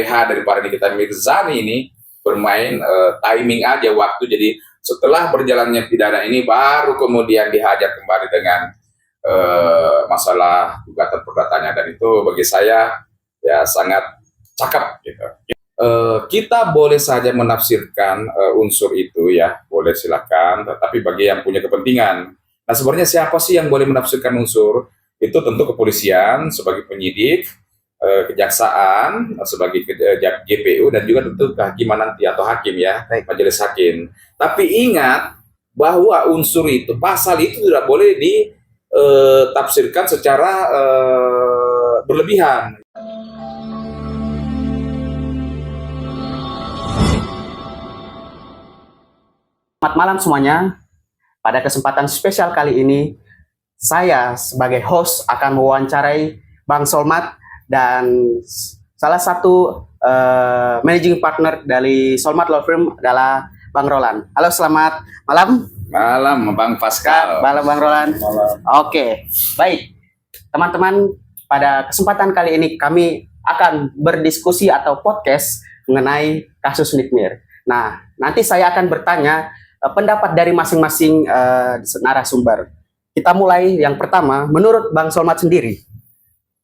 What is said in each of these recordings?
PH daripada Nikita Mirzani ini bermain timing aja waktu. Jadi setelah berjalannya pidana ini baru kemudian dihajar kembali dengan masalah gugatan perdatanya, dan itu bagi saya ya sangat cakep gitu. Kita boleh saja menafsirkan unsur itu ya, boleh silakan, tetapi bagi yang punya kepentingan. Nah, sebenarnya siapa sih yang boleh menafsirkan unsur? Itu tentu kepolisian sebagai penyidik, kejaksaan sebagai JPU, dan juga tentu kehakiman nanti atau hakim ya, majelis hakim. Tapi ingat bahwa unsur itu, pasal itu tidak boleh ditafsirkan secara berlebihan. Selamat malam semuanya. Pada kesempatan spesial kali ini, saya sebagai host akan mewawancarai Bang Solmat dan salah satu managing partner dari Solmat Law Firm adalah Bang Roland. Halo, selamat malam. Malam, Bang Pascal. Malam, Bang Roland. Malam. Oke, baik. Teman-teman, pada kesempatan kali ini kami akan berdiskusi atau podcast mengenai kasus Nikmir. Nah, nanti saya akan bertanya pendapat dari masing-masing narasumber. Kita mulai yang pertama, menurut Bang Solmat sendiri,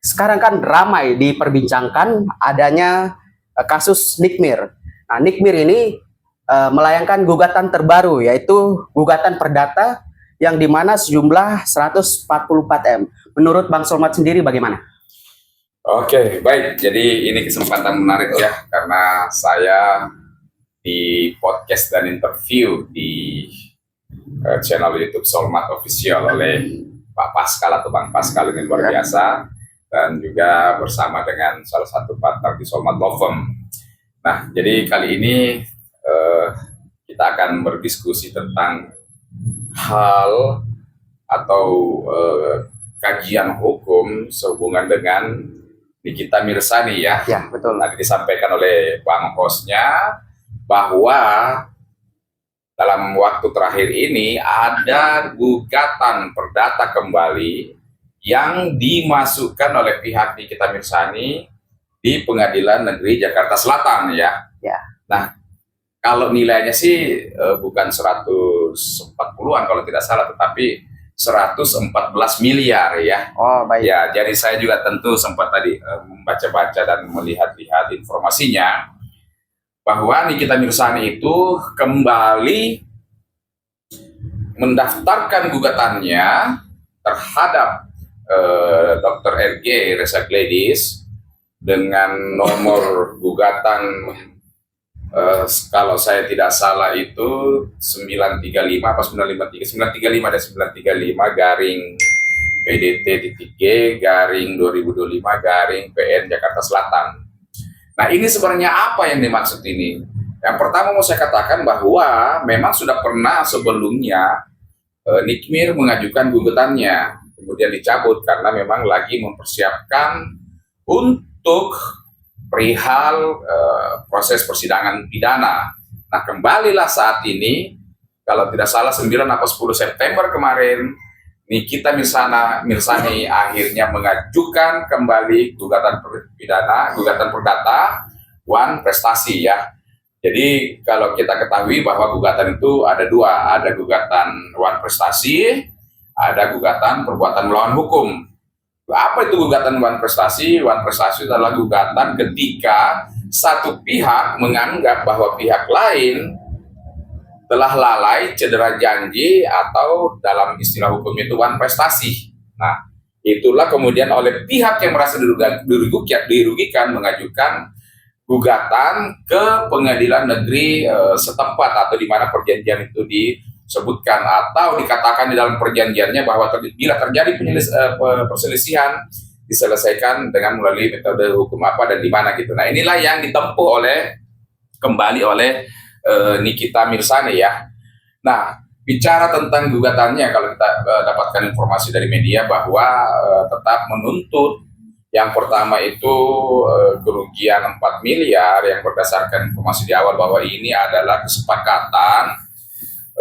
sekarang kan ramai diperbincangkan adanya kasus Nikmir. Nah, Nikmir ini melayangkan gugatan terbaru, yaitu gugatan perdata yang dimana sejumlah 144 M. Menurut Bang Solmat sendiri bagaimana? Oke, baik. Jadi ini kesempatan menarik ya, karena saya di podcast dan interview di channel YouTube Solmat Official oleh Pak Pascal atau Bang Pascal, ini luar biasa, dan juga bersama dengan salah satu partner di Solmat Law Firm. Nah, jadi kali ini kita akan berdiskusi tentang hal atau kajian hukum sehubungan dengan Nikita Mirzani ya. Ya, betul. Tadi disampaikan oleh Bang hostnya bahwa dalam waktu terakhir ini ada gugatan perdata kembali yang dimasukkan oleh pihak Nikita Mirzani di Pengadilan Negeri Jakarta Selatan ya. Ya. Nah, kalau nilainya sih bukan 140-an kalau tidak salah, tetapi 114 miliar ya. Oh, baik. Ya, jadi saya juga tentu sempat tadi membaca-baca dan melihat-lihat informasinya bahwa Nikita Mirzani itu kembali mendaftarkan gugatannya terhadap Dr. RG Reza Gladys dengan nomor gugatan kalau saya tidak salah itu 935 apa 935 dan 935 garing PDT-G garing 2025 garing PN Jakarta Selatan. Nah, ini sebenarnya apa yang dimaksud ini? Yang pertama mau saya katakan bahwa memang sudah pernah sebelumnya Nikmir mengajukan gugatannya, kemudian dicabut karena memang lagi mempersiapkan untuk perihal proses persidangan pidana. Nah, kembalilah saat ini, kalau tidak salah 9 atau 10 September kemarin, Nikita Mirzani akhirnya mengajukan kembali gugatan pidana, gugatan perdata Wan Prestasi ya. Jadi kalau kita ketahui bahwa gugatan itu ada dua, ada gugatan Wan Prestasi, ada gugatan perbuatan melawan hukum. Apa itu gugatan Wan Prestasi? Wan Prestasi adalah gugatan ketika satu pihak menganggap bahwa pihak lain telah lalai, cedera janji, atau dalam istilah hukum itu wan prestasi. Nah, itulah kemudian oleh pihak yang merasa dirugikan mengajukan gugatan ke pengadilan negeri setempat atau di mana perjanjian itu disebutkan atau dikatakan di dalam perjanjiannya bahwa bila terjadi perselisihan diselesaikan dengan melalui metode hukum apa dan di mana gitu. Nah, inilah yang ditempuh kembali oleh Nikita Mirzani ya. Nah, bicara tentang gugatannya, kalau kita dapatkan informasi dari media bahwa tetap menuntut yang pertama itu kerugian 4 miliar yang berdasarkan informasi di awal bahwa ini adalah kesepakatan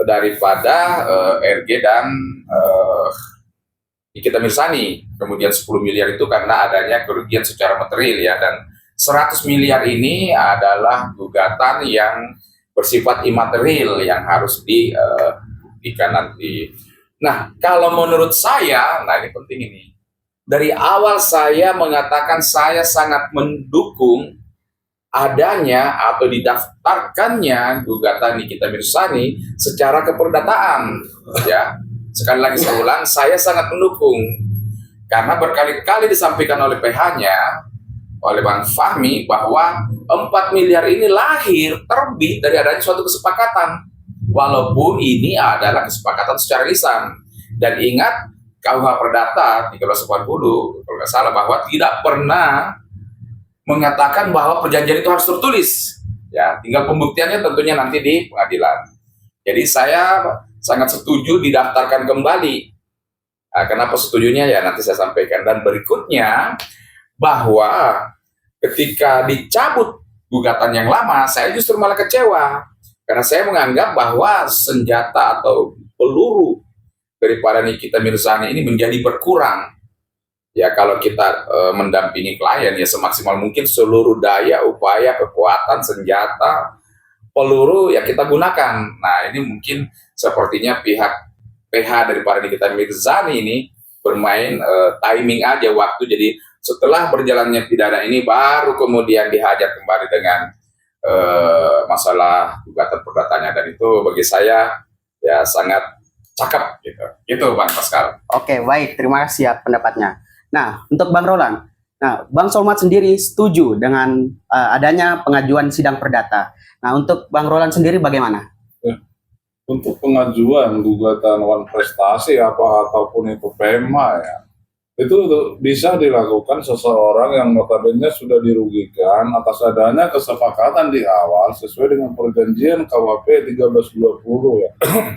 daripada RG dan Nikita Mirzani. Kemudian 10 miliar itu karena adanya kerugian secara material ya, dan 100 miliar ini adalah gugatan yang bersifat imaterial yang harus dibuktikan nanti. Nah, kalau menurut saya, nah ini penting ini. Dari awal saya mengatakan saya sangat mendukung adanya atau didaftarkannya gugatan Nikita Mirzani secara keperdataan. Ya, sekali lagi saya ulang, saya sangat mendukung karena berkali-kali disampaikan oleh PH-nya, oleh Bang Fahmi, bahwa 4 miliar ini lahir terbit dari adanya suatu kesepakatan, walaupun ini adalah kesepakatan secara lisan. Dan ingat KUH Perdata 1380 kalau nggak salah, bahwa tidak pernah mengatakan bahwa perjanjian itu harus tertulis. Ya, tinggal pembuktiannya tentunya nanti di pengadilan. Jadi saya sangat setuju didaftarkan kembali. Nah, kenapa setujunya ya nanti saya sampaikan. Dan berikutnya bahwa ketika dicabut gugatan yang lama, saya justru malah kecewa karena saya menganggap bahwa senjata atau peluru daripada Nikita Mirzani ini menjadi berkurang. Ya, kalau kita mendampingi klien ya semaksimal mungkin seluruh daya, upaya, kekuatan, senjata, peluru ya kita gunakan. Nah, ini mungkin sepertinya pihak PH daripada Nikita Mirzani ini bermain timing aja waktu. Jadi setelah berjalannya pidana ini baru kemudian dihajar kembali dengan masalah gugatan perdatanya, dan itu bagi saya ya sangat cakep gitu. Itu Bang Pascal. Oke, baik. Terima kasih ya pendapatnya. Nah, untuk Bang Roland. Nah, Bang Solmat sendiri setuju dengan adanya pengajuan sidang perdata. Nah, untuk Bang Roland sendiri bagaimana? Untuk pengajuan gugatan wan prestasi ataupun itu PEMA ya, itu bisa dilakukan seseorang yang notabene sudah dirugikan atas adanya kesepakatan di awal sesuai dengan perjanjian KUHP 1320 ya.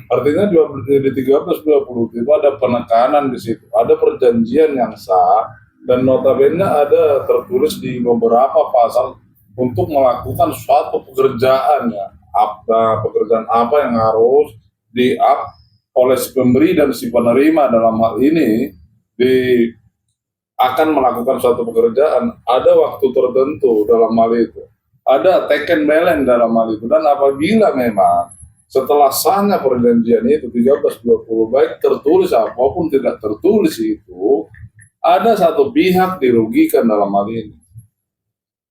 Artinya di 1320 itu ada penekanan di situ, ada perjanjian yang sah, dan notabene ada tertulis di beberapa pasal untuk melakukan suatu pekerjaan ya. Pekerjaan apa yang harus di-up oleh si pemberi dan si penerima dalam hal ini akan melakukan suatu pekerjaan, ada waktu tertentu dalam hal itu, ada take and balance dalam hal itu. Dan apabila memang setelah sahnya perjanjian itu 1320 baik tertulis apapun tidak tertulis itu, ada satu pihak dirugikan dalam hal ini.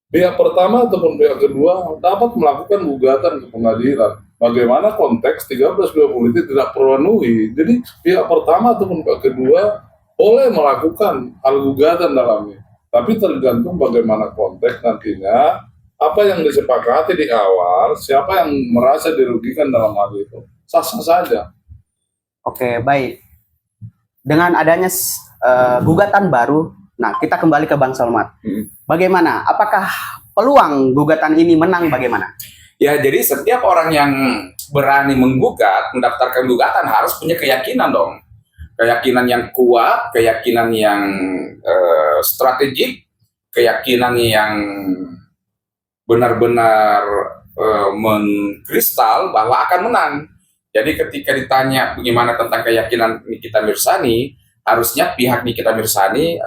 Pihak pertama ataupun pihak kedua dapat melakukan gugatan ke pengadilan. Bagaimana konteks 1320 itu tidak terpenuhi. Jadi pihak pertama ataupun pihak kedua boleh melakukan hal gugatan dalamnya. Tapi tergantung bagaimana konteks nantinya, apa yang disepakati di awal, siapa yang merasa dirugikan dalam hal itu. Sah-sah saja. Oke, baik. Dengan adanya gugatan baru, nah kita kembali ke Bang Solmat. Bagaimana? Apakah peluang gugatan ini menang bagaimana? Ya, jadi setiap orang yang berani menggugat, mendaftarkan gugatan harus punya keyakinan dong. Keyakinan yang kuat, keyakinan yang strategik, keyakinan yang benar-benar mengkristal bahwa akan menang. Jadi ketika ditanya bagaimana tentang keyakinan Nikita Mirzani, harusnya pihak Nikita Mirzani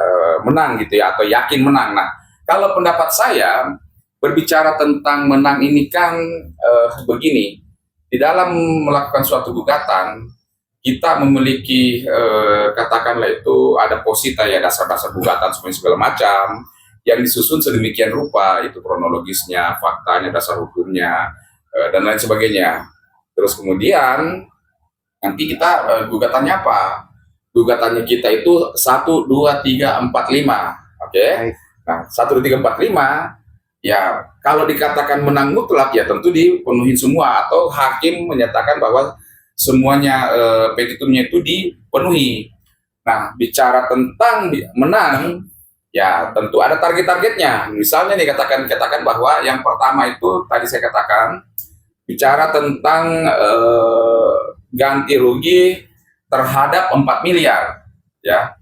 menang gitu ya, atau yakin menang. Nah, kalau pendapat saya berbicara tentang menang ini kan begini, di dalam melakukan suatu gugatan kita memiliki katakanlah itu ada posita ya, dasar-dasar gugatan semuanya segala macam yang disusun sedemikian rupa, itu kronologisnya, faktanya, dasar hukumnya dan lain sebagainya. Terus kemudian nanti kita gugatannya apa? Gugatannya kita itu 1, 2, 3, 4, 5. Oke. Nah, 1, 2, 3, 4, 5 ya kalau dikatakan menang mutlak ya tentu dipenuhi semua, atau hakim menyatakan bahwa semuanya petitumnya itu dipenuhi. Nah, bicara tentang menang, ya tentu ada target-targetnya. Misalnya nih katakan bahwa yang pertama itu tadi saya katakan bicara tentang ganti rugi terhadap 4 miliar, ya.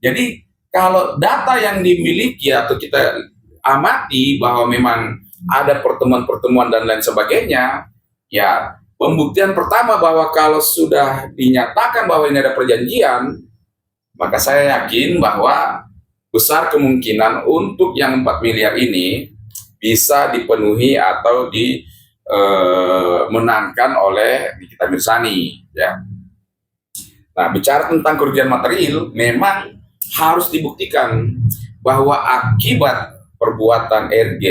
Jadi kalau data yang dimiliki atau kita amati bahwa memang ada pertemuan-pertemuan dan lain sebagainya, ya. Pembuktian pertama bahwa kalau sudah dinyatakan bahwa ini ada perjanjian, maka saya yakin bahwa besar kemungkinan untuk yang 4 miliar ini bisa dipenuhi atau dimenangkan oleh Nikita Mirzani, ya. Nah, bicara tentang kerugian material, memang harus dibuktikan bahwa akibat perbuatan RG,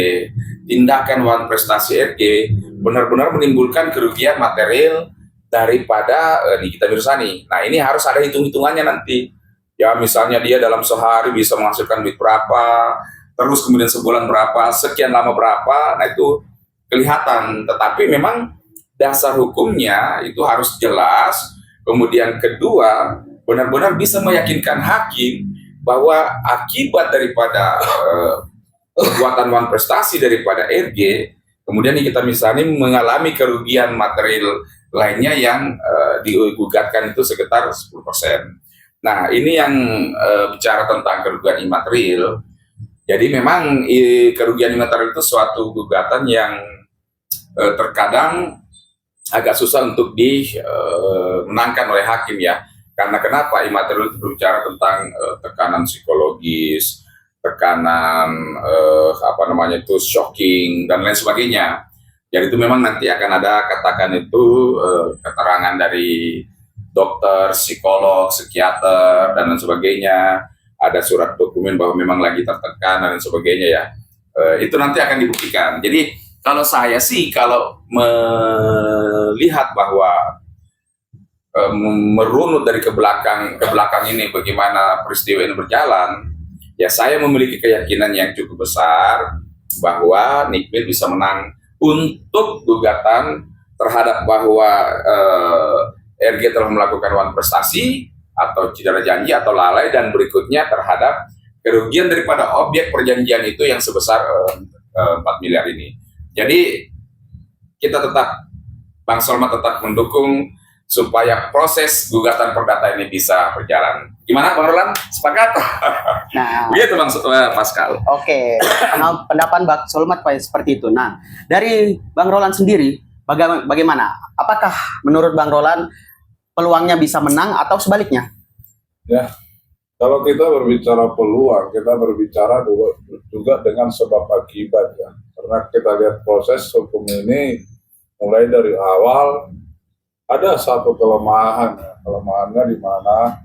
tindakan wan prestasi RG, benar-benar menimbulkan kerugian material daripada Nikita Mirzani. Nah, ini harus ada hitung-hitungannya nanti. Ya, misalnya dia dalam sehari bisa menghasilkan duit berapa, terus kemudian sebulan berapa, sekian lama berapa, nah itu kelihatan. Tetapi memang dasar hukumnya itu harus jelas. Kemudian kedua, benar-benar bisa meyakinkan hakim bahwa akibat daripada perbuatan wan prestasi daripada RG, kemudian Nikita Mirzani mengalami kerugian material lainnya yang digugatkan itu sekitar 10%. Nah, ini yang bicara tentang kerugian imaterial. Jadi memang kerugian imaterial itu suatu gugatan yang terkadang agak susah untuk dimenangkan oleh hakim, ya. Karena kenapa? Imaterial itu berbicara tentang tekanan psikologis, tekanan shocking dan lain sebagainya. Jadi itu memang nanti akan ada, katakan itu keterangan dari dokter, psikolog, psikiater dan lain sebagainya. Ada surat dokumen bahwa memang lagi tertekan dan lain sebagainya, ya. Itu nanti akan dibuktikan. Jadi kalau saya sih, kalau melihat bahwa merunut dari ke belakang ini bagaimana peristiwa ini berjalan, ya saya memiliki keyakinan yang cukup besar bahwa Nikmil bisa menang untuk gugatan terhadap bahwa RG telah melakukan wan prestasi atau cedera janji atau lalai, dan berikutnya terhadap kerugian daripada objek perjanjian itu yang sebesar 4 miliar ini. Jadi kita tetap, Bang Solma tetap mendukung supaya proses gugatan perdata ini bisa berjalan. Gimana Bang Roland? Sepakat? Nah, begitu Bang Pascal. Oke, nah, pendapat Bang Solmat seperti itu. Nah, dari Bang Roland sendiri, bagaimana? Apakah menurut Bang Roland peluangnya bisa menang atau sebaliknya? Ya, kalau kita berbicara peluang, kita berbicara juga dengan sebab akibat, ya. Karena kita lihat proses hukum ini mulai dari awal ada satu kelemahan, ya. Kelemahannya di mana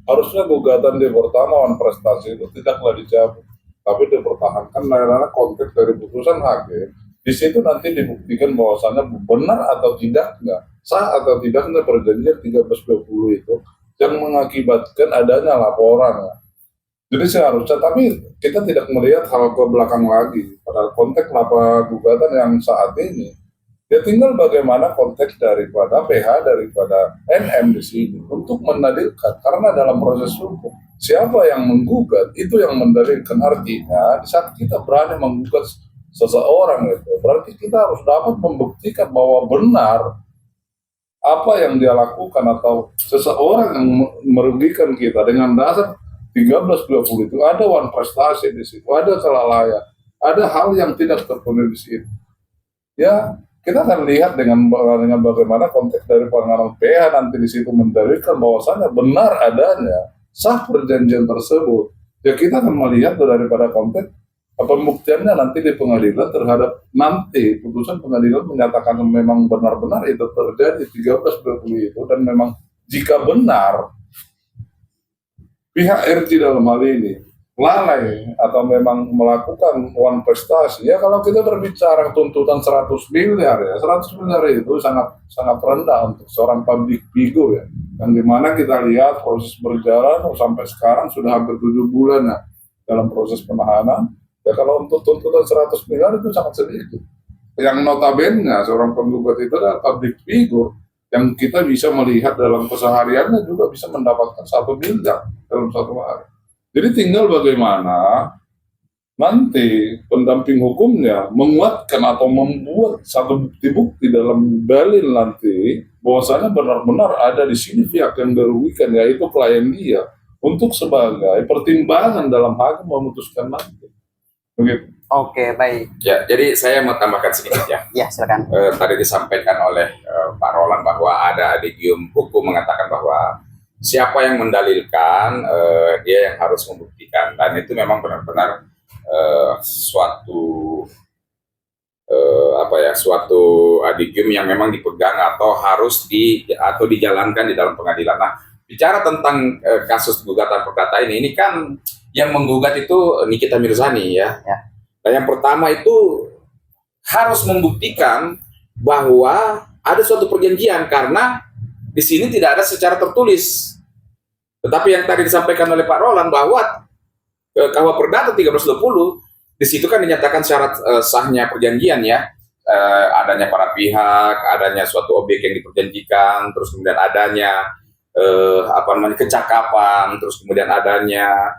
harusnya gugatan di pertama wan prestasi itu tidaklah dicabut, tapi dipertahankan karena konteks dari putusan hakim. Di situ nanti dibuktikan bahwasannya benar atau tidaknya, sah atau tidaknya perjanjian 1320 itu yang mengakibatkan adanya laporan, ya. Jadi seharusnya, tapi kita tidak melihat hal ke belakang lagi pada konteks gugatan yang saat ini. Ya tinggal bagaimana konteks daripada PH, daripada NM di sini untuk mendalilkan, karena dalam proses hukum siapa yang menggugat itu yang mendalilkan. Artinya di saat kita berani menggugat seseorang itu berarti kita harus dapat membuktikan bahwa benar apa yang dia lakukan atau seseorang yang merugikan kita dengan dasar 1320 itu ada wan prestasi di situ, ada kelalaian, ada hal yang tidak terpenuhi di situ. Ya, kita akan lihat dengan bagaimana konteks dari pengarang PH nanti di situ mendalilkan bahwasannya benar adanya sah perjanjian tersebut. Ya kita akan melihat daripada konteks pembuktiannya nanti di pengadilan terhadap nanti putusan pengadilan menyatakan memang benar-benar itu terjadi 1320 itu, dan memang jika benar pihak RG dalam hal ini lalai atau memang melakukan wan prestasi, ya kalau kita berbicara tuntutan 100 miliar, ya 100 miliar itu sangat rendah untuk seorang public figure, ya, yang dimana kita lihat proses berjalan sampai sekarang sudah hampir 7 bulan, ya, dalam proses penahanan. Ya kalau untuk tuntutan 100 miliar itu sangat sedikit. Yang notabene seorang penggugat itu adalah public figure yang kita bisa melihat dalam kesehariannya juga bisa mendapatkan 1 miliar dalam 1 hari. Jadi tinggal bagaimana nanti pendamping hukumnya menguatkan atau membuat satu bukti-bukti dalam dalil nanti bahwasanya benar-benar ada di sini pihak yang dirugikan, yaitu klien dia, untuk sebagai pertimbangan dalam hakim memutuskan nanti. Begitu. Oke, baik. Ya, jadi saya mau tambahkan sedikit, ya. Ya, silakan. Tadi disampaikan oleh Pak Roland bahwa ada adigium hukum mengatakan bahwa siapa yang mendalilkan, dia yang harus membuktikan, dan itu memang benar-benar suatu ya suatu adigium yang memang dipegang atau harus atau dijalankan di dalam pengadilan. Nah, bicara tentang kasus gugatan perdata ini kan yang menggugat itu Nikita Mirzani ya. Nah, yang pertama itu harus membuktikan bahwa ada suatu perjanjian karena di sini tidak ada secara tertulis. Tetapi yang tadi disampaikan oleh Pak Roland bahwa KUH Perdata 1320 di situ kan dinyatakan syarat sahnya perjanjian ya, adanya para pihak, adanya suatu objek yang diperjanjikan, terus kemudian adanya kecakapan, terus kemudian adanya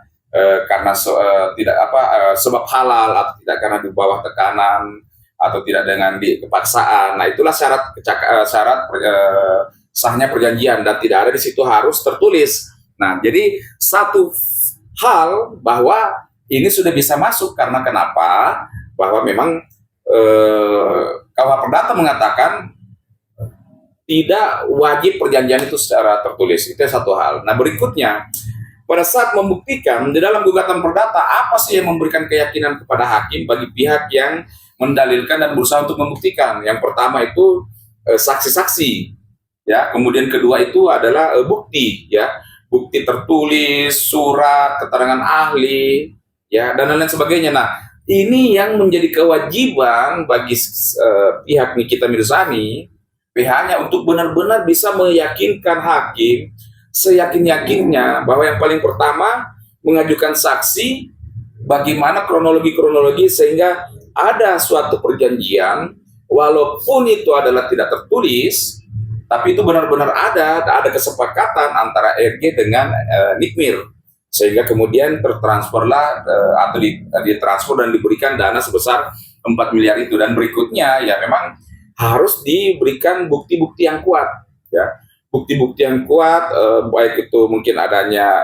karena sebab halal atau tidak karena di bawah tekanan atau tidak dengan kepaksaan. Nah, itulah syarat sahnya perjanjian dan tidak ada di situ harus tertulis. Nah, jadi satu hal bahwa ini sudah bisa masuk karena kenapa? Bahwa memang KUH Perdata mengatakan tidak wajib perjanjian itu secara tertulis. Itu satu hal. Nah, berikutnya pada saat membuktikan di dalam gugatan perdata apa sih yang memberikan keyakinan kepada hakim bagi pihak yang mendalilkan dan berusaha untuk membuktikan. Yang pertama itu saksi-saksi, ya. Kemudian kedua itu adalah bukti, ya, bukti tertulis, surat, keterangan ahli, ya, dan lain-lain sebagainya. Nah, ini yang menjadi kewajiban bagi pihak Nikita Mirzani, PH-nya untuk benar-benar bisa meyakinkan hakim seyakin-yakinnya bahwa yang paling pertama mengajukan saksi bagaimana kronologi sehingga ada suatu perjanjian walaupun itu adalah tidak tertulis tapi itu benar-benar ada kesepakatan antara RG dengan Nikmir sehingga kemudian tertransferlah atau ditransfer dan diberikan dana sebesar 4 miliar itu. Dan berikutnya ya memang harus diberikan bukti-bukti yang kuat, ya. Bukti-bukti yang kuat, baik itu mungkin adanya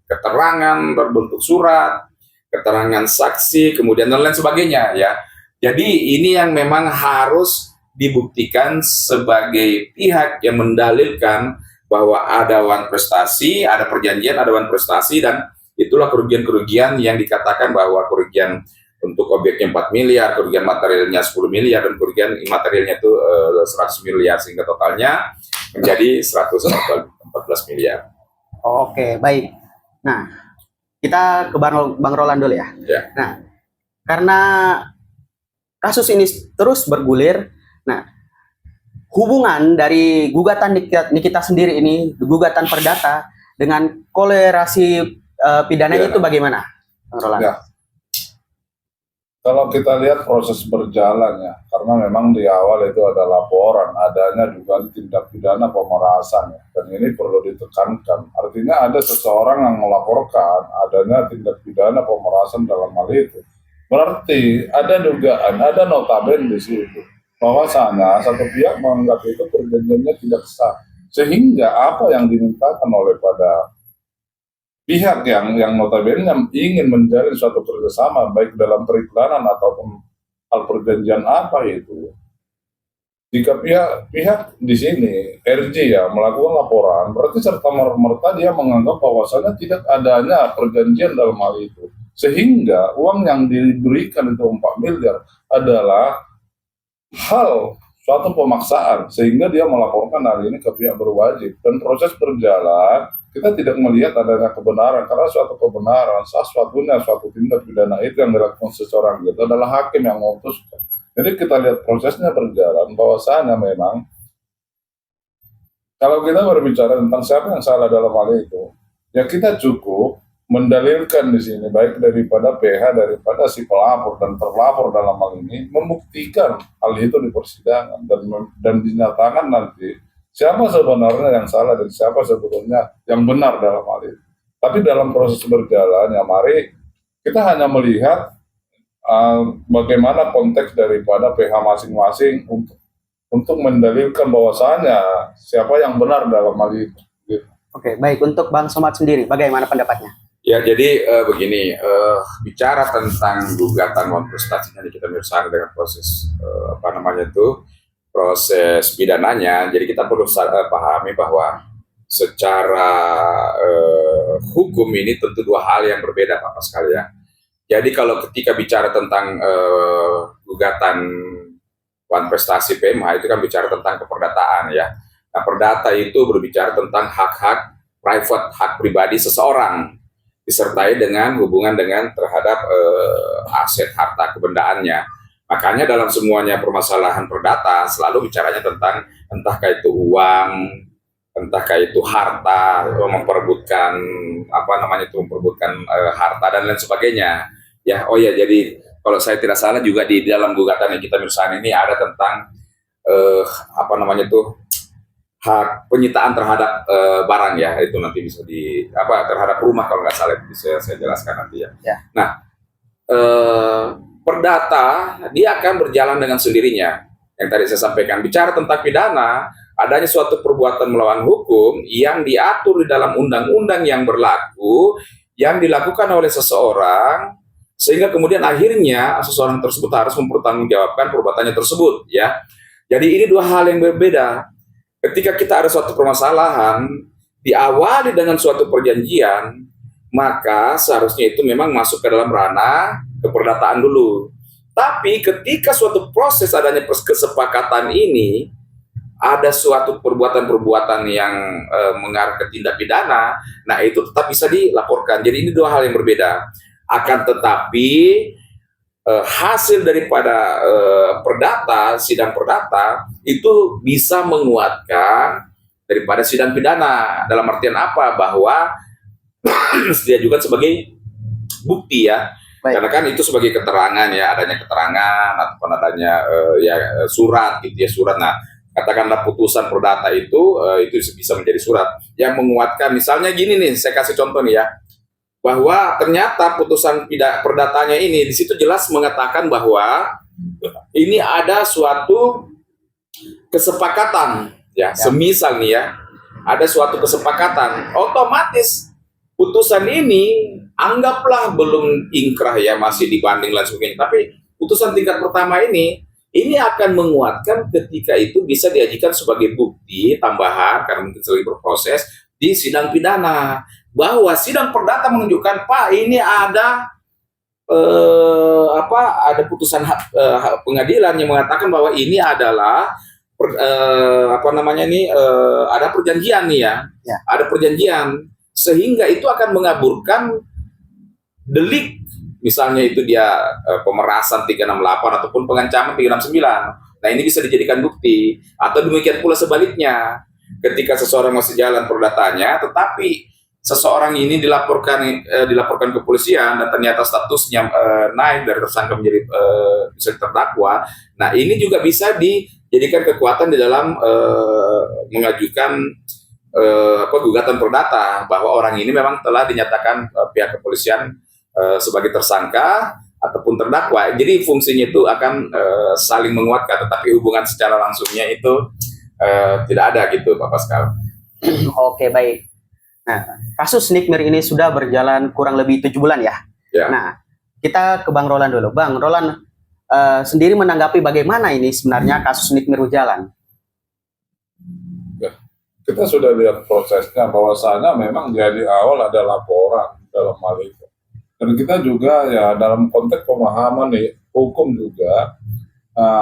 keterangan berbentuk surat, keterangan saksi, kemudian dan lain sebagainya, ya. Jadi ini yang memang harus dibuktikan sebagai pihak yang mendalilkan bahwa ada wan prestasi, ada perjanjian, ada wan prestasi, dan itulah kerugian-kerugian yang dikatakan bahwa kerugian untuk objeknya 4 miliar, kerugian materialnya 10 miliar, dan kerugian imaterialnya itu 100 miliar, sehingga totalnya menjadi 114 miliar. Oke, baik. Nah, kita ke Bang Roland dulu ya. Ya. Nah, karena kasus ini terus bergulir, nah, hubungan dari gugatan Nikita sendiri ini, gugatan perdata, dengan kolerasi pidananya itu bagaimana, Bang Roland? Ya. Kalau kita lihat proses berjalan ya, karena memang di awal itu ada laporan, adanya juga tindak pidana pemerasan ya, dan ini perlu ditekankan. Artinya ada seseorang yang melaporkan adanya tindak pidana pemerasan dalam hal itu. Berarti ada dugaan, ada notaben di situ, bahwasanya satu pihak menganggap itu perjanjiannya tidak sah, sehingga apa yang dimintakan oleh pada pihak yang notabene ingin menjalin suatu kerjasama baik dalam periklanan ataupun hal perjanjian apa itu, jika pihak di sini RJ ya melakukan laporan, berarti serta merta dia menganggap bahwasanya tidak adanya perjanjian dalam hal itu, sehingga uang yang diberikan itu 4 miliar adalah hal suatu pemaksaan, sehingga dia melaporkan hal ini ke pihak berwajib. Dan proses berjalan, kita tidak melihat adanya kebenaran, karena suatu kebenaran, suatu tindak pidana itu yang dilakukan seseorang itu adalah hakim yang memutuskan. Jadi kita lihat prosesnya berjalan, bahwasanya memang kalau kita berbicara tentang siapa yang salah dalam hal itu, ya kita cukup mendalilkan di sini, baik daripada PH, daripada si pelapor dan terlapor dalam hal ini, membuktikan hal itu di persidangan, dan dinyatakan nanti siapa sebenarnya yang salah dan siapa sebetulnya yang benar dalam hal itu. Tapi dalam proses berjalan, ya mari kita hanya melihat bagaimana konteks daripada PH masing-masing untuk mendalilkan bahwasanya siapa yang benar dalam hal itu. Oke, baik. Untuk Bang Somad sendiri, bagaimana pendapatnya? Ya, jadi begini, bicara tentang gugatan non prestasi yang kita misalnya dengan proses proses pidananya, jadi kita perlu pahami bahwa secara hukum ini tentu dua hal yang berbeda, Bapak sekalian. Jadi kalau ketika bicara tentang gugatan Wan Prestasi PMH itu kan bicara tentang keperdataan ya. Nah, perdata itu berbicara tentang hak-hak private, hak pribadi seseorang, disertai dengan hubungan dengan terhadap aset harta kebendaannya. Makanya dalam semuanya permasalahan perdata selalu bicaranya tentang entahkah itu uang, entahkah itu harta, memperebutkan memperebutkan harta dan lain sebagainya. Ya, oh ya, jadi kalau saya tidak salah juga di dalam gugatan yang kita misalnya ini ada tentang hak penyitaan terhadap barang ya, itu nanti bisa terhadap rumah kalau nggak salah, bisa saya jelaskan nanti ya. Ya. Nah, perdata dia akan berjalan dengan sendirinya. Yang tadi saya sampaikan bicara tentang pidana, adanya suatu perbuatan melawan hukum yang diatur di dalam undang-undang yang berlaku yang dilakukan oleh seseorang, sehingga kemudian akhirnya seseorang tersebut harus mempertanggungjawabkan perbuatannya tersebut ya. Jadi ini dua hal yang berbeda. Ketika kita ada suatu permasalahan diawali dengan suatu perjanjian, maka seharusnya itu memang masuk ke dalam ranah keperdataan dulu. Tapi ketika suatu proses adanya kesepakatan ini, ada suatu perbuatan-perbuatan yang mengarah ke tindak pidana, nah itu tetap bisa dilaporkan. Jadi ini dua hal yang berbeda. Akan tetapi hasil daripada sidang perdata itu bisa menguatkan daripada sidang pidana. Dalam artian apa? Bahwa dia juga sebagai bukti ya. Baik. Karena kan itu sebagai keterangan ya, adanya keterangan ataupun adanya surat gitu ya, surat. Nah, katakanlah putusan perdata itu bisa menjadi surat yang menguatkan. Misalnya gini nih, saya kasih contoh nih ya, bahwa ternyata putusan perdatanya ini di situ jelas mengatakan bahwa ini ada suatu kesepakatan ya. Semisal nih ya, ada suatu kesepakatan, otomatis putusan ini anggaplah belum ingkrah ya, masih dibanding dan sebagainya, tapi putusan tingkat pertama ini akan menguatkan ketika itu bisa diajukan sebagai bukti tambahan karena mungkin sedang berproses di sidang pidana, bahwa sidang perdata menunjukkan Pak ini ada ada putusan pengadilan yang mengatakan bahwa ini adalah ada perjanjian nih ya. Ada perjanjian, sehingga itu akan mengaburkan delik, misalnya itu dia pemerasan 368 ataupun pengancaman 369. Nah, ini bisa dijadikan bukti. Atau demikian pula sebaliknya, ketika seseorang masih jalan perdatanya, tetapi seseorang ini dilaporkan ke polisian dan ternyata statusnya naik dari tersangka menjadi bisa terdakwa. Nah, ini juga bisa dijadikan kekuatan di dalam mengajukan gugatan perdata bahwa orang ini memang telah dinyatakan pihak kepolisian sebagai tersangka ataupun terdakwa. Jadi fungsinya itu akan saling menguatkan, tetapi hubungan secara langsungnya itu tidak ada gitu, Pak Pascal. Oke, baik. Nah, kasus Nikmir ini sudah berjalan kurang lebih 7 bulan ya. Nah, kita ke Bang Roland dulu. Bang Roland sendiri menanggapi bagaimana ini sebenarnya kasus Nikmir berjalan? Kita sudah lihat prosesnya, bahwasanya memang dari awal ada laporan dalam hal itu. Dan kita juga ya dalam konteks pemahaman hukum juga,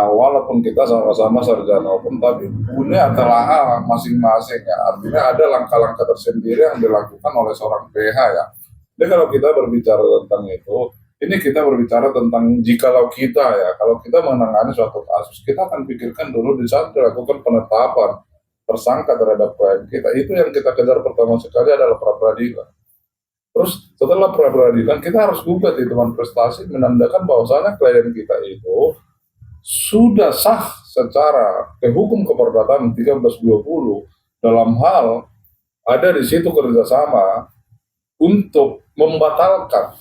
walaupun kita sama-sama sarjana hukum, tapi punya telah masing-masing ya. Artinya ada langkah-langkah tersendiri yang dilakukan oleh seorang PH ya. Jadi kalau kita berbicara tentang itu, ini kita berbicara tentang jikalau kita ya, kalau kita menangani suatu kasus, kita akan pikirkan dulu di saat dilakukan penetapan tersangka terhadap klien kita, itu yang kita kejar pertama sekali adalah pra-peradilan. Terus setelah pra-peradilan kita harus gugat di Dewan Prestasi menandakan bahwasanya klien kita itu sudah sah secara hukum keperdataan 1320 dalam hal ada di situ kerjasama untuk membatalkan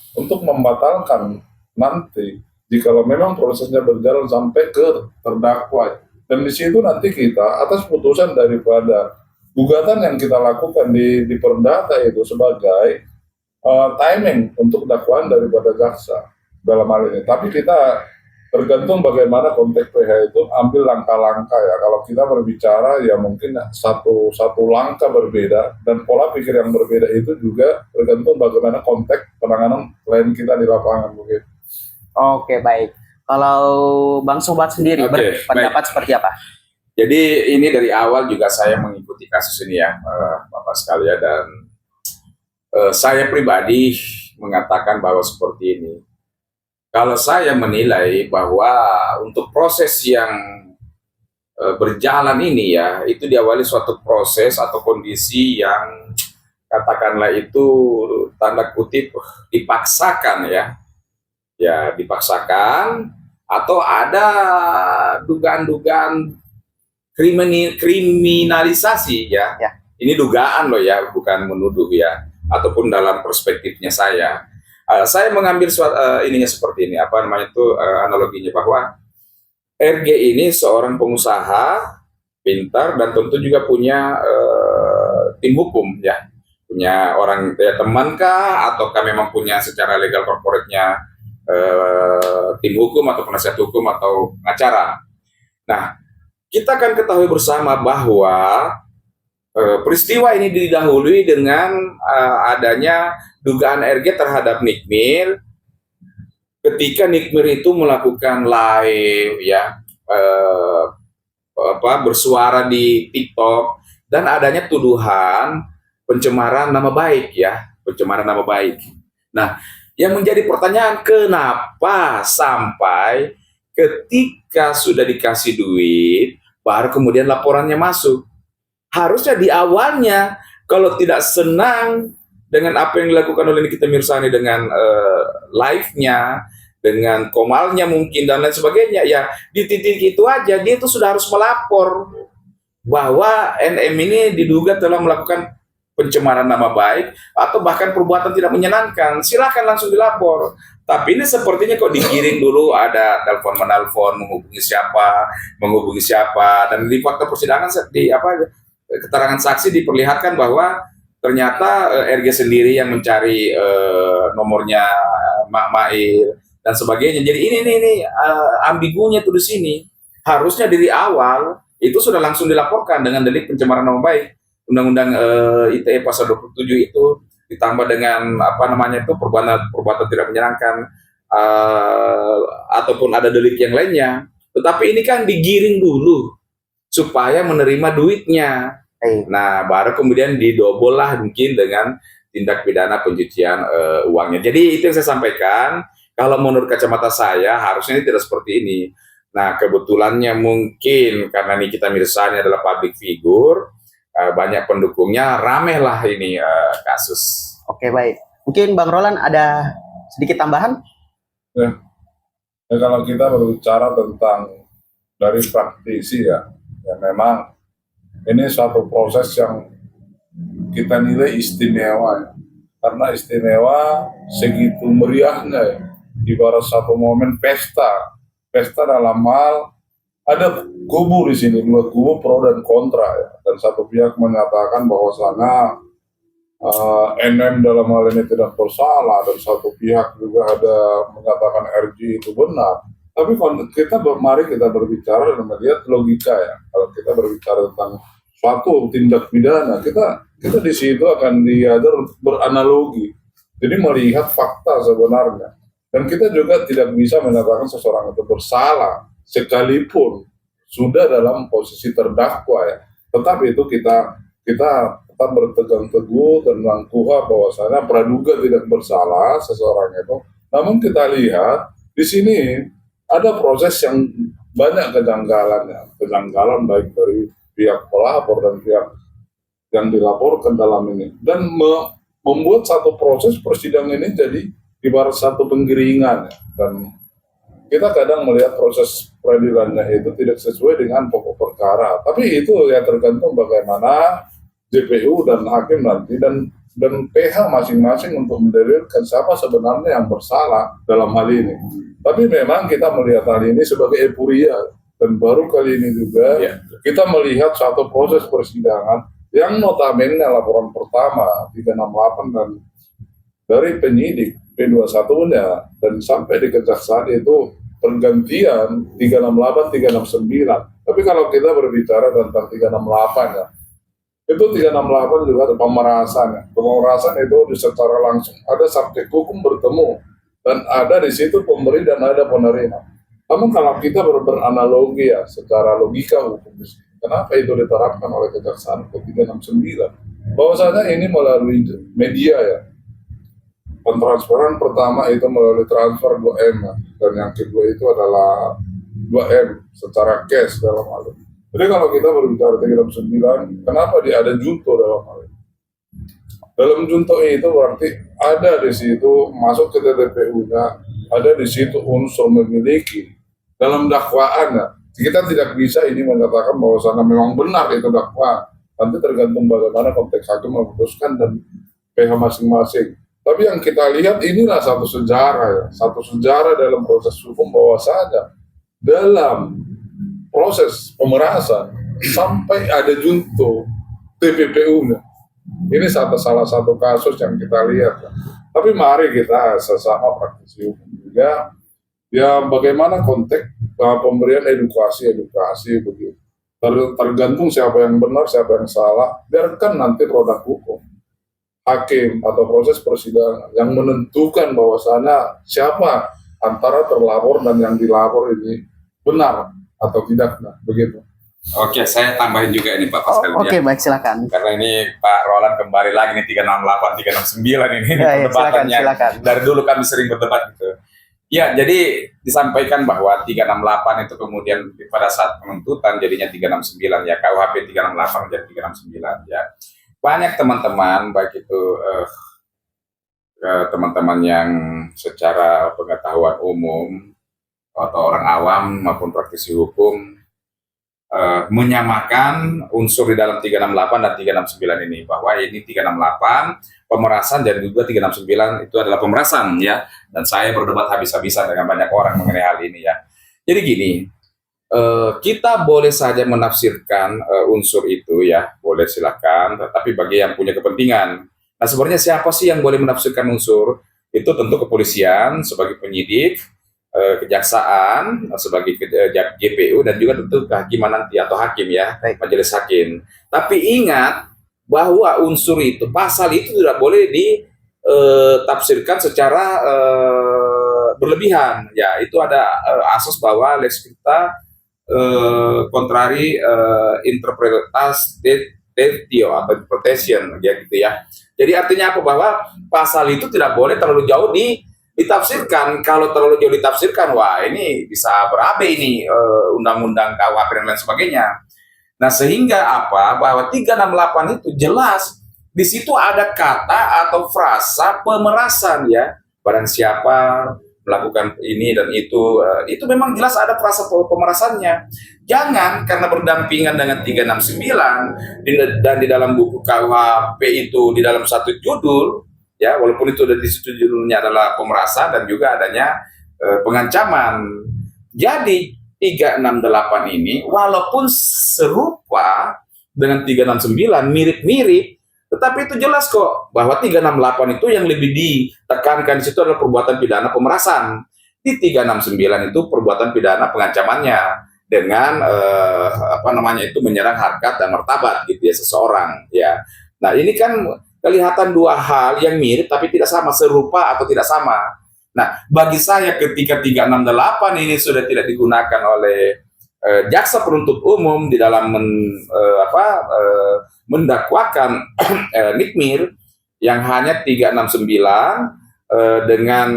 nanti jikalau memang prosesnya berjalan sampai ke terdakwa. Dan di situ nanti kita atas putusan daripada gugatan yang kita lakukan di perdata itu sebagai timing untuk dakwaan daripada jaksa dalam hal ini. Tapi kita tergantung bagaimana konteks PH itu ambil langkah-langkah ya. Kalau kita berbicara ya mungkin satu langkah berbeda dan pola pikir yang berbeda itu juga tergantung bagaimana konteks penanganan klien kita di lapangan begitu. Oke, baik. Kalau Bang Sobat sendiri Oke, berpendapat seperti apa? Jadi ini dari awal juga saya mengikuti kasus ini ya, Bapak sekalian, dan saya pribadi mengatakan bahwa seperti ini. Kalau saya menilai bahwa untuk proses yang berjalan ini ya, itu diawali suatu proses atau kondisi yang katakanlah itu tanda kutip dipaksakan ya dipaksakan, atau ada dugaan-dugaan kriminalisasi ya. Ya. Ini dugaan loh ya, bukan menuduh ya, ataupun dalam perspektifnya saya. Saya mengambil ininya seperti ini, apa namanya itu analoginya bahwa RG ini seorang pengusaha pintar dan tentu juga punya tim hukum ya, punya orang ya, temankah ataukah memang punya secara legal corporate-nya tim hukum atau penasihat hukum atau pengacara. Nah, kita akan ketahui bersama bahwa peristiwa ini didahului dengan adanya dugaan RG terhadap Nikmir ketika Nikmir itu melakukan live ya, bersuara di TikTok, dan adanya tuduhan pencemaran nama baik ya, pencemaran nama baik. Nah, yang menjadi pertanyaan, kenapa sampai ketika sudah dikasih duit baru kemudian laporannya masuk? Harusnya di awalnya, kalau tidak senang dengan apa yang dilakukan oleh Nikita Mirzani dengan live-nya, dengan komalnya mungkin dan lain sebagainya, ya di titik itu aja dia itu sudah harus melapor bahwa NM ini diduga telah melakukan pencemaran nama baik atau bahkan perbuatan tidak menyenangkan. Silakan langsung dilapor. Tapi ini sepertinya kok digiring dulu, ada telepon menelpon, menghubungi siapa, dan di fakta persidangan keterangan saksi diperlihatkan bahwa ternyata RG sendiri yang mencari nomornya Mak Mail dan sebagainya. Jadi ini ambigunya tuh di sini. Harusnya dari awal itu sudah langsung dilaporkan dengan delik pencemaran nama baik. Undang-Undang ITE pasal 27 itu ditambah dengan perbuatan tidak menyenangkan ataupun ada delik yang lainnya. Tetapi ini kan digiring dulu supaya menerima duitnya. Nah, baru kemudian didobol lah mungkin dengan tindak pidana pencucian uangnya. Jadi itu yang saya sampaikan. Kalau menurut kacamata saya harusnya ini tidak seperti ini. Nah, kebetulannya mungkin karena Nikita Mirzani adalah public figure, banyak pendukungnya, rame lah ini kasus. Oke, baik. Mungkin Bang Roland ada sedikit tambahan? Ya, kalau kita berbicara tentang dari praktisi ya memang ini suatu proses yang kita nilai istimewa ya. Karena istimewa segitu meriahnya ya. Ibarat satu momen pesta dalam hal ada kubu di sini, dua kubu pro dan kontra ya. Dan satu pihak menyatakan bahwasanya NM dalam hal ini tidak bersalah, dan satu pihak juga ada menyatakan RG itu benar. Tapi kalau mari kita berbicara dan melihat logika ya. Kalau kita berbicara tentang suatu tindak pidana, kita di situ akan diajar untuk beranalogi. Jadi melihat fakta sebenarnya. Dan kita juga tidak bisa menyatakan seseorang itu bersalah sekalipun sudah dalam posisi terdakwa ya. Tetapi itu kita tetap berpegang teguh tentang KUHA bahwasanya praduga tidak bersalah seseorang itu. Namun kita lihat di sini ada proses yang banyak kejanggalan baik dari pihak pelapor dan pihak yang dilaporkan dalam ini, dan membuat satu proses persidangan ini jadi ibarat satu penggiringan ya. Dan kita kadang melihat proses peradilannya itu tidak sesuai dengan pokok perkara, tapi itu ya tergantung bagaimana JPU dan hakim nanti dan PH masing-masing untuk mendalilkan siapa sebenarnya yang bersalah dalam hal ini. Tapi memang kita melihat hal ini sebagai euforia, dan baru kali ini juga kita melihat satu proses persidangan yang notabene laporan pertama 368 dan dari penyidik P21-nya dan sampai di kejaksaan itu pergantian 368, 369. Tapi kalau kita berbicara tentang 368 ya, itu 368 juga ada pemerasan ya. Pemerasan itu secara langsung ada subjek hukum bertemu dan ada di situ pemberi dan ada penerima. Namun kalau kita beranalogi ya, secara logika hukum di sini, kenapa itu diterapkan oleh Kejaksaan ke 369? Bahwasanya ini melalui media ya. Pentransferan pertama itu melalui transfer 2M ya. Dan yang kedua itu adalah 2M secara cash dalam hal ini. Jadi kalau kita berbicara 369, kenapa dia ada junto dalam hal ini? Dalam junto itu berarti ada di situ masuk ke TPPU-nya, ada di situ unsur memiliki. Dalam dakwaannya, kita tidak bisa ini menyatakan bahwasannya memang benar itu dakwaan. Nanti tergantung bagaimana konteks hakim memutuskan dan pihak masing-masing. Tapi yang kita lihat inilah satu sejarah ya, satu sejarah dalam proses hukum bahwasanya dalam proses pemerasan sampai ada junto TPPU-nya. Ini salah satu kasus yang kita lihat. Tapi mari kita sesama praktisi hukum juga, ya bagaimana konteks pemberian edukasi begitu. Tergantung siapa yang benar, siapa yang salah. Biarkan nanti produk hukum, hakim atau proses persidangan yang menentukan bahwasannya siapa antara terlapor dan yang dilapor ini benar atau tidak, nah, begitu. Oke, saya tambahin juga ini Pak Pascal. Oke, baik, silakan. Karena ini Pak Roland kembali lagi nih 368, 369 ini Ya, perdebatannya. silakan. Dari dulu kami sering berdebat gitu. Ya, jadi disampaikan bahwa 368 itu kemudian pada saat penuntutan jadinya 369 ya, KUHP 368 jadi 369 ya. Banyak teman-teman baik itu teman-teman yang secara pengetahuan umum atau orang awam maupun praktisi hukum menyamakan unsur di dalam 368 dan 369 ini, bahwa ini 368 pemerasan dan juga 369 itu adalah pemerasan ya. Dan saya berdebat habis-habisan dengan banyak orang mengenai hal ini ya. Jadi gini, kita boleh saja menafsirkan unsur itu ya, boleh silakan, tetapi bagi yang punya kepentingan. Nah, sebenarnya siapa sih yang boleh menafsirkan unsur? Itu tentu kepolisian sebagai penyidik, kejaksaan sebagai GPU, dan juga tentu kehakiman nanti atau hakim ya, majelis hakim. Tapi ingat bahwa unsur itu, pasal itu tidak boleh ditafsirkan secara berlebihan. Ya, itu ada asas bahwa lex kita kontrari interpretatio atau interpretation ya gitu ya. Jadi artinya apa? Bahwa pasal itu tidak boleh terlalu jauh ditafsirkan. Kalau terlalu jauh ditafsirkan, wah ini bisa berabe ini undang-undang KUHP dan lain sebagainya. Nah, sehingga apa? Bahwa 368 itu jelas di situ ada kata atau frasa pemerasan ya. Barang siapa melakukan ini dan itu memang jelas ada frasa pemerasannya. Jangan karena berdampingan dengan 369 dan di dalam buku KUHP itu di dalam satu judul ya, walaupun itu di situ judulnya adalah pemerasan dan juga adanya pengancaman. Jadi 368 ini walaupun serupa dengan 369, mirip-mirip, tetapi itu jelas kok bahwa 368 itu yang lebih ditekankan di situ adalah perbuatan pidana pemerasan. Di 369 itu perbuatan pidana pengancamannya dengan itu menyerang harkat dan martabat gitu ya seseorang ya. Nah, ini kan kelihatan dua hal yang mirip tapi tidak sama, serupa atau tidak sama. Nah, bagi saya ketika 368 ini sudah tidak digunakan oleh jaksa penuntut umum di dalam mendakwakan Nikmir yang hanya 369 dengan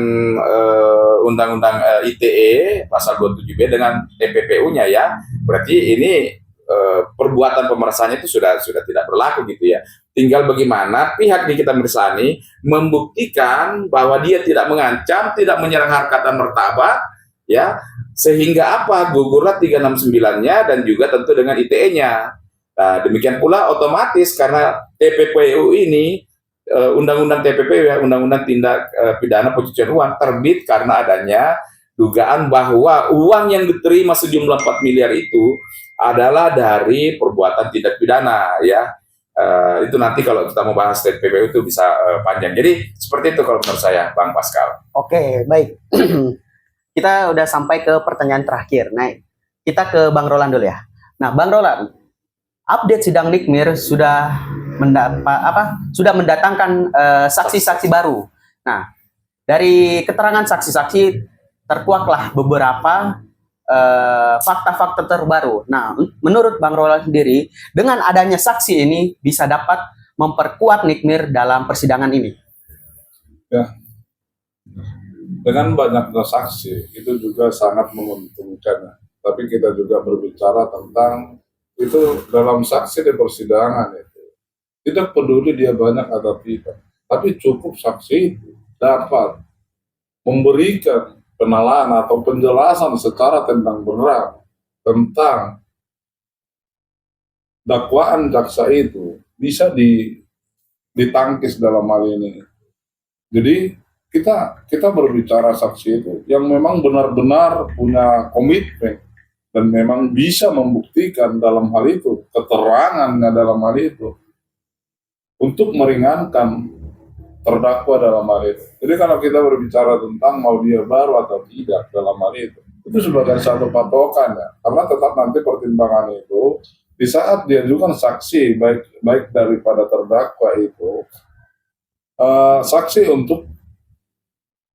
undang-undang ITE pasal 27B dengan TPPU-nya ya, berarti ini perbuatan pemerasannya itu sudah tidak berlaku gitu ya. Tinggal bagaimana pihak Nikita Mirzani membuktikan bahwa dia tidak mengancam, tidak menyerang harkat dan martabat ya, sehingga apa? Gugurlah 369-nya dan juga tentu dengan ITE-nya. Nah, demikian pula otomatis karena TPPU ini undang-undang TPPU ya, undang-undang tindak pidana pencucian uang terbit karena adanya dugaan bahwa uang yang diterima sejumlah 4 miliar itu adalah dari perbuatan tindak pidana ya. Itu nanti kalau kita mau bahas TPPU itu bisa panjang. Jadi seperti itu kalau menurut saya, Bang Pascal. Oke, baik. Kita udah sampai ke pertanyaan terakhir. Nah, kita ke Bang Roland dulu ya. Nah, Bang Roland, update sidang Nikmir sudah mendatangkan saksi-saksi baru. Nah, dari keterangan saksi-saksi terkuaklah beberapa fakta-fakta terbaru. Nah, menurut Bang Roland sendiri, dengan adanya saksi ini bisa dapat memperkuat Nikmir dalam persidangan ini. Ya, dengan banyaknya saksi itu juga sangat menguntungkan. Tapi kita juga berbicara tentang itu dalam saksi di persidangan itu. Tidak peduli dia banyak atau tidak, tapi cukup saksi itu dapat memberikan kenalan atau penjelasan secara tentang benar tentang dakwaan jaksa itu bisa ditangkis dalam hal ini. Jadi kita berbicara saksi itu yang memang benar-benar punya komitmen dan memang bisa membuktikan dalam hal itu, keterangannya dalam hal itu untuk meringankan terdakwa dalam hal itu. Jadi kalau kita berbicara tentang mau dia baru atau tidak dalam hal itu sebagai satu patokan ya, karena tetap nanti pertimbangan itu di saat diajukan saksi baik daripada terdakwa itu saksi untuk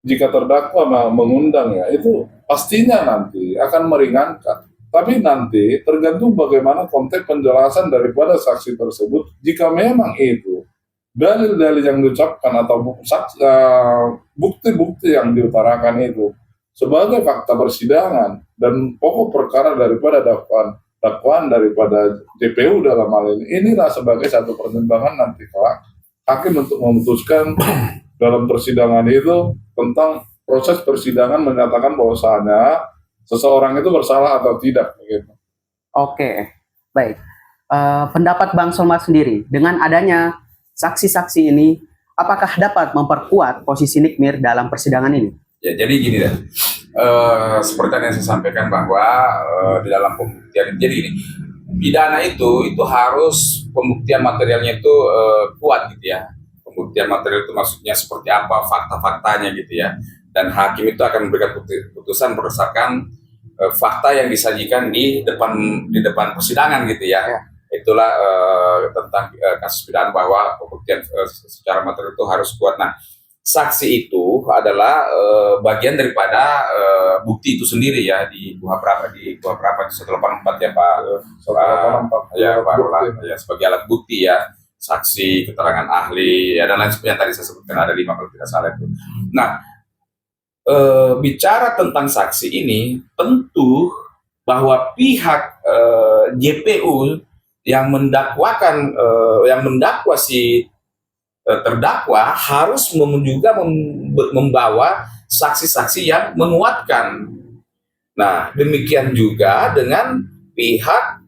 jika terdakwa mengundang ya itu pastinya nanti akan meringankan. Tapi nanti tergantung bagaimana konteks penjelasan daripada saksi tersebut. Jika memang itu dalil-dalil yang diucapkan atau bukti-bukti yang diutarakan itu sebagai fakta persidangan dan pokok perkara daripada dakwaan daripada JPU dalam hal ini, inilah sebagai satu pertimbangan nanti kelak hakim untuk memutuskan dalam persidangan itu tentang proses persidangan menyatakan bahwasanya seseorang itu bersalah atau tidak begitu. Oke, baik. Pendapat Bang Solma sendiri, dengan adanya saksi-saksi ini, apakah dapat memperkuat posisi Nikmir dalam persidangan ini? Ya, jadi gini deh. Seperti yang saya sampaikan bahwa di dalam pembuktian, jadi gini, pidana itu harus pembuktian materialnya itu kuat gitu ya. Pembuktian material itu maksudnya seperti apa, fakta-faktanya gitu ya. Dan hakim itu akan memberikan putusan berdasarkan fakta yang disajikan di depan persidangan gitu ya. Itulah tentang kasus pidana bahwa pembuktian secara material itu harus kuat. Nah, saksi itu adalah bagian daripada bukti itu sendiri ya di Kuhap di 184 ya Pak. 184 ya Pak Roland ya, sebagai alat bukti ya, saksi, keterangan ahli ya dan lain sebagainya, tadi saya sebutkan ada 5 kalau tidak salah itu. Nah, bicara tentang saksi ini, tentu bahwa pihak JPU yang mendakwa si terdakwa harus juga membawa saksi-saksi yang menguatkan. Nah, demikian juga dengan pihak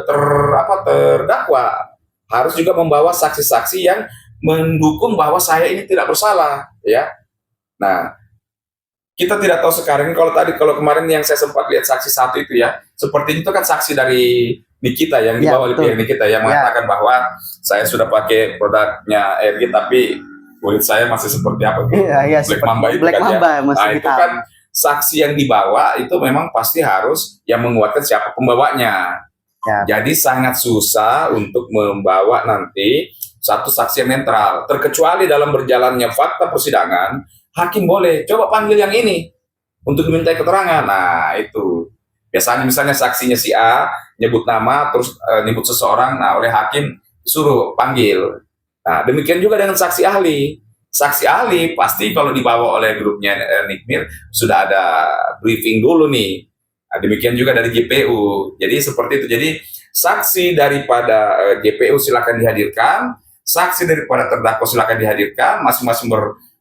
terdakwa harus juga membawa saksi-saksi yang mendukung bahwa saya ini tidak bersalah, ya. Nah, kita tidak tahu sekarang kalau kemarin yang saya sempat lihat saksi satu itu ya, seperti itu kan saksi dari Nikita yang dibawa oleh pihak Nikita yang mengatakan bahwa saya sudah pakai produknya RG tapi kulit saya masih seperti apa tuh? Black Mamba itu Black kan Mamba, ya. Nah, itu kan saksi yang dibawa itu memang pasti harus yang menguatkan siapa pembawanya. Jadi sangat susah untuk membawa nanti satu saksi yang netral. Terkecuali dalam berjalannya fakta persidangan, hakim boleh coba panggil yang ini untuk dimintai keterangan. Nah, itu biasanya misalnya saksinya si A nyebut nama terus nyebut seseorang, nah oleh hakim disuruh panggil. Nah, demikian juga dengan saksi ahli. Saksi ahli pasti kalau dibawa oleh grupnya Nikmir sudah ada briefing dulu nih. Nah, demikian juga dari JPU. Jadi seperti itu. Jadi saksi daripada JPU silakan dihadirkan, saksi daripada terdakwa silakan dihadirkan, masing-masing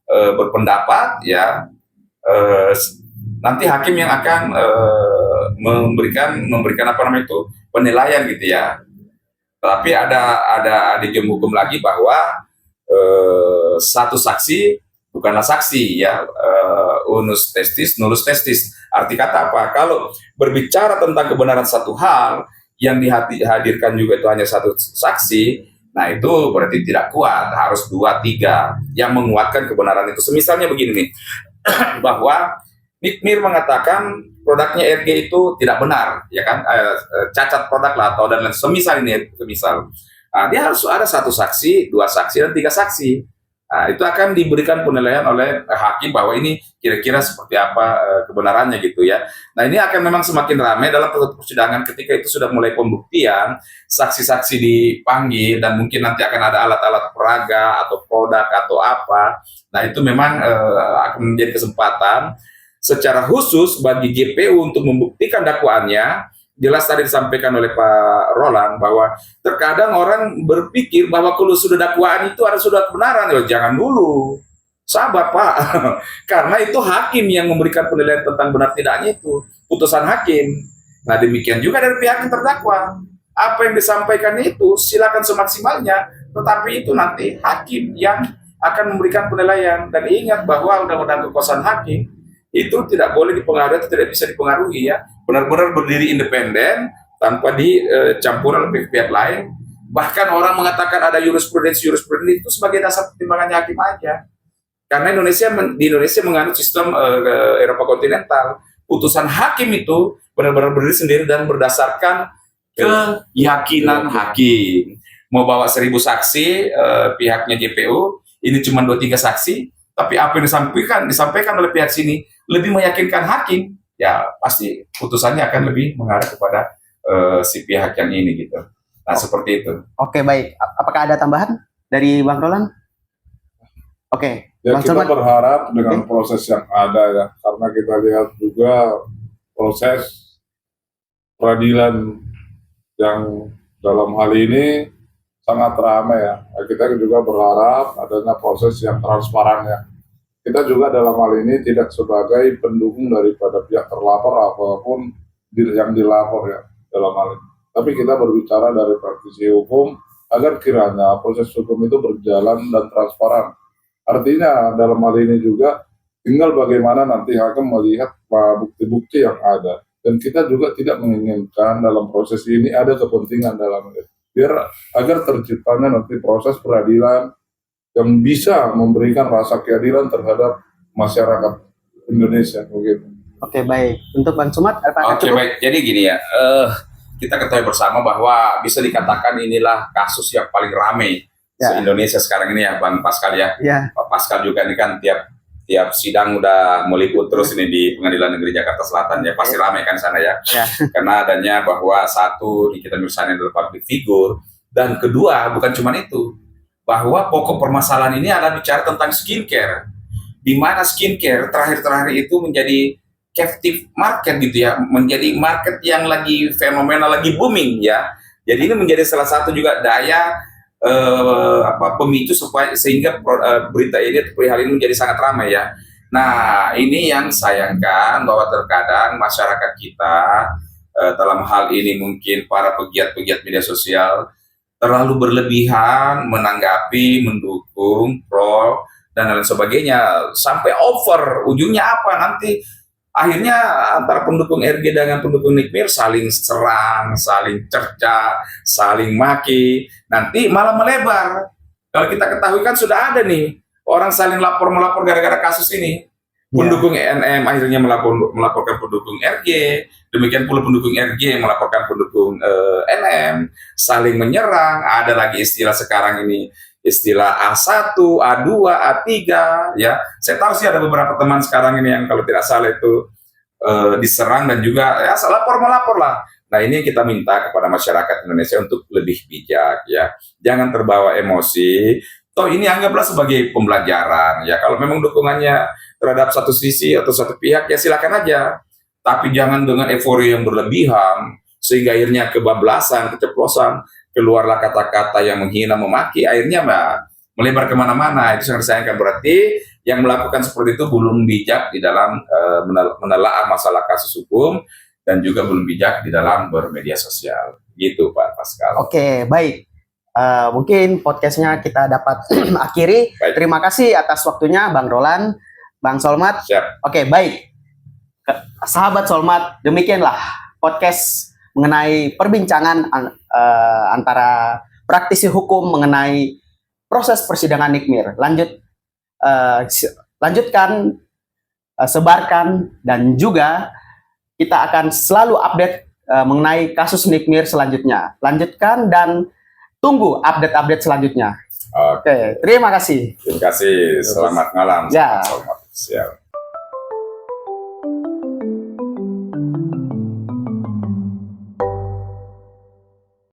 berpendapat ya. Nanti hakim yang akan memberikan apa namanya itu penilaian gitu ya. Tapi ada hukum hukum lagi bahwa satu saksi bukanlah saksi ya, unus testis nullus testis. Arti kata apa? Kalau berbicara tentang kebenaran satu hal yang dihadirkan juga itu hanya satu saksi, nah itu berarti tidak kuat, harus 2, 3 yang menguatkan kebenaran itu. Semisalnya begini nih, bahwa Nikmir mengatakan produknya RG itu tidak benar, ya kan, cacat produk lah atau dan lain semisal ini, semisal. Nah, dia harus ada 1 saksi, 2 saksi dan 3 saksi. Nah, itu akan diberikan penilaian oleh hakim bahwa ini kira-kira seperti apa kebenarannya gitu ya. Nah, ini akan memang semakin ramai dalam persidangan ketika itu sudah mulai pembuktian, saksi-saksi dipanggil dan mungkin nanti akan ada alat-alat peraga atau produk atau apa. Nah, itu memang akan menjadi kesempatan secara khusus bagi JPU untuk membuktikan dakwaannya. Jelas tadi disampaikan oleh Pak Roland bahwa terkadang orang berpikir bahwa kalau sudah dakwaan itu ada sudah kebenaran. Jangan dulu, sabar Pak, karena itu hakim yang memberikan penilaian tentang benar tidaknya itu, putusan hakim. Nah, demikian juga dari pihak yang terdakwa. Apa yang disampaikan itu silakan semaksimalnya, tetapi itu nanti hakim yang akan memberikan penilaian. Dan ingat bahwa undang-undang kekuasaan hakim itu tidak boleh dipengaruhi atau tidak bisa dipengaruhi ya, benar-benar berdiri independen tanpa dicampur oleh pihak-pihak lain. Bahkan orang mengatakan ada jurisprudensi itu sebagai dasar pertimbangannya hakim aja, karena di Indonesia menganut sistem Eropa kontinental. Putusan hakim itu benar-benar berdiri sendiri dan berdasarkan keyakinan hakim. Mau bawa 1000 saksi pihaknya JPU, ini cuma 2-3 saksi, tapi apa yang disampaikan oleh pihak sini lebih meyakinkan hakim, ya pasti putusannya akan lebih mengarah kepada si pihak yang ini gitu. Nah, seperti itu. Oke, baik. Apakah ada tambahan dari Bang Roland? Oke. Ya, Bang kita Salman. berharap dengan proses yang ada ya, karena kita lihat juga proses peradilan yang dalam hal ini sangat ramai ya. Kita juga berharap adanya proses yang transparan ya. Kita juga dalam hal ini tidak sebagai pendukung daripada pihak terlapor apapun yang dilapor ya dalam hal ini. Tapi kita berbicara dari praktisi hukum agar kiranya proses hukum itu berjalan dan transparan. Artinya dalam hal ini juga tinggal bagaimana nanti hakim melihat bukti-bukti yang ada. Dan kita juga tidak menginginkan dalam proses ini ada kepentingan dalam ini. Agar terciptanya nanti proses peradilan yang bisa memberikan rasa keadilan terhadap masyarakat Indonesia begitu. Oke, baik. Untuk Bang Sumat, apakah Oke, cukup? baik. Jadi gini ya, kita ketahui bersama bahwa bisa dikatakan inilah kasus yang paling ramai se-Indonesia sekarang ini ya, Bang Pascal ya. Ya. Pak Pascal juga ini kan tiap sidang udah meliput terus ini di Pengadilan Negeri Jakarta Selatan ya, pasti ramai kan sana ya. Ya. Karena adanya bahwa satu, kita misalnya adalah public figure, dan kedua bukan cuma itu, bahwa pokok permasalahan ini adalah bicara tentang skincare, di mana skincare terakhir-terakhir itu menjadi captive market gitu ya, menjadi market yang lagi fenomenal, lagi booming ya. Jadi ini menjadi salah satu juga daya pemicu sehingga berita ini atau perihal ini menjadi sangat ramai ya. Nah, ini yang sayangkan bahwa terkadang masyarakat kita dalam hal ini mungkin para pegiat-pegiat media sosial terlalu berlebihan menanggapi, mendukung, pro, dan lain sebagainya, sampai over. Ujungnya apa nanti? Akhirnya antara pendukung RG dengan pendukung Nikmir saling serang, saling cerca, saling maki, nanti malah melebar. Kalau kita ketahui kan sudah ada nih, orang saling melapor gara-gara kasus ini. Pendukung NM akhirnya melaporkan pendukung RG, demikian pula pendukung RG melaporkan pendukung NM, saling menyerang. Ada lagi istilah sekarang ini, istilah A1, A2, A3 ya. Saya tahu sih ada beberapa teman sekarang ini yang kalau tidak salah itu diserang dan juga ya melapor lah. Nah, ini yang kita minta kepada masyarakat Indonesia untuk lebih bijak ya. Jangan terbawa emosi. Toh ini anggaplah sebagai pembelajaran ya. Kalau memang dukungannya terhadap satu sisi atau satu pihak ya silakan aja. Tapi jangan dengan euforia yang berlebihan sehingga akhirnya kebablasan, keceplosan, keluarlah kata-kata yang menghina, memaki, akhirnya melebar kemana-mana. Itu sangat disayangkan. Berarti yang melakukan seperti itu belum bijak di dalam menelaah masalah kasus hukum dan juga belum bijak di dalam bermedia sosial. Gitu Pak Pascal. Oke, baik. Mungkin podcastnya kita dapat akhiri. Baik. Terima kasih atas waktunya Bang Roland, Bang Solmat. Siap. Oke, baik. Sahabat Solmat, demikianlah podcast mengenai perbincangan antara praktisi hukum mengenai proses persidangan Nikmir. Lanjutkan, sebarkan, dan juga kita akan selalu update mengenai kasus Nikmir selanjutnya. Lanjutkan dan tunggu update-update selanjutnya. Oke. Oke, terima kasih. Terima kasih. Selamat malam. Ya. Selamat siang.